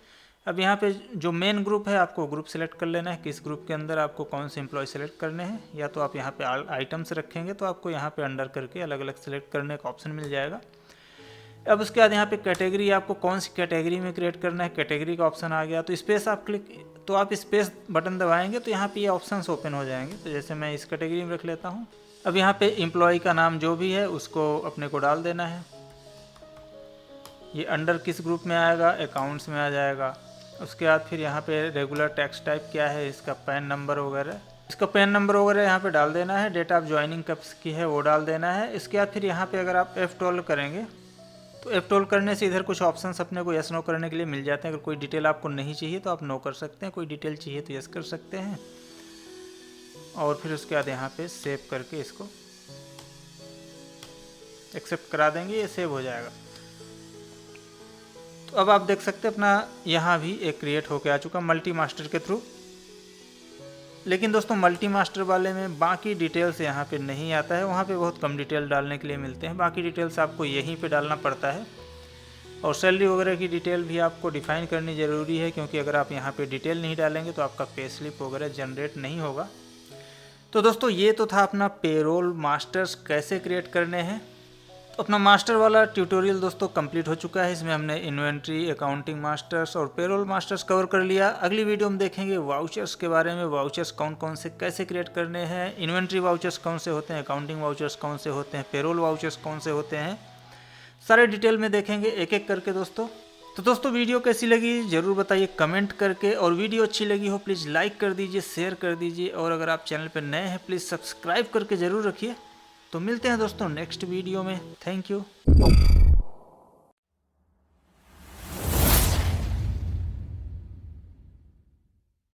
A: अब यहाँ पे जो मेन ग्रुप है आपको ग्रुप सेलेक्ट कर लेना है, किस ग्रुप के अंदर आपको कौन से एम्प्लॉय सेलेक्ट करने हैं। या तो आप यहाँ पे आइटम्स रखेंगे तो आपको यहाँ पे अंडर करके अलग अलग सेलेक्ट करने का ऑप्शन मिल जाएगा। अब उसके बाद यहाँ पे कैटेगरी, आपको कौन सी कैटेगरी में क्रिएट करना है, कैटेगरी का ऑप्शन आ गया। तो स्पेस आप तो आप स्पेस बटन दबाएंगे तो यहाँ पे ये ऑप्शंस ओपन हो जाएंगे। तो जैसे मैं इस कैटेगरी में रख लेता हूँ। अब यहाँ पे एम्प्लॉय का नाम जो भी है उसको अपने को डाल देना है। ये अंडर किस ग्रुप में आएगा, अकाउंट्स में आ जाएगा। उसके बाद फिर यहाँ पे रेगुलर टैक्स टाइप क्या है, इसका पैन नंबर वगैरह, इसका पैन नंबर वगैरह यहाँ पे डाल देना है। डेट ऑफ ज्वाइनिंग कब की है वो डाल देना है। इसके बाद फिर यहाँ पे अगर आप F12 करेंगे तो F12 करने से इधर कुछ ऑप्शंस अपने को यस नो करने के लिए मिल जाते हैं। अगर कोई डिटेल आपको नहीं चाहिए तो आप नो कर सकते हैं, कोई डिटेल चाहिए तो यस कर सकते हैं। और फिर उसके बाद यहाँ पे सेव करके इसको एक्सेप्ट करा देंगे, ये सेव हो जाएगा। तो अब आप देख सकते हैं अपना यहाँ भी एक क्रिएट होके आ चुका मल्टी मास्टर के थ्रू। लेकिन दोस्तों मल्टी मास्टर वाले में बाकी डिटेल्स यहाँ पे नहीं आता है, वहाँ पे बहुत कम डिटेल डालने के लिए मिलते हैं। बाकी डिटेल्स आपको यहीं पे डालना पड़ता है। और सैलरी वगैरह की डिटेल भी आपको डिफाइन करनी ज़रूरी है, क्योंकि अगर आप यहाँ पे डिटेल नहीं डालेंगे तो आपका पे स्लिप वगैरह जनरेट नहीं होगा। तो दोस्तों ये तो था अपना पेरोल मास्टर्स कैसे क्रिएट करने हैं। तो अपना मास्टर वाला ट्यूटोरियल दोस्तों कंप्लीट हो चुका है। इसमें हमने इन्वेंट्री, अकाउंटिंग मास्टर्स और पेरोल मास्टर्स कवर कर लिया। अगली वीडियो में देखेंगे वाउचर्स के बारे में, वाउचर्स कौन कौन से कैसे क्रिएट करने हैं, इन्वेंट्री वाउचर्स कौन से होते हैं, अकाउंटिंग वाउचर्स कौन से होते हैं, पेरोल वाउचर्स कौन से होते हैं, सारे डिटेल में देखेंगे एक एक करके दोस्तों। तो दोस्तों वीडियो कैसी लगी ज़रूर बताइए कमेंट करके, और वीडियो अच्छी लगी हो प्लीज़ लाइक कर दीजिए, शेयर कर दीजिए, और अगर आप चैनल पर नए हैं प्लीज़ सब्सक्राइब करके ज़रूर रखिए। तो मिलते हैं दोस्तों नेक्स्ट वीडियो में। Thank you.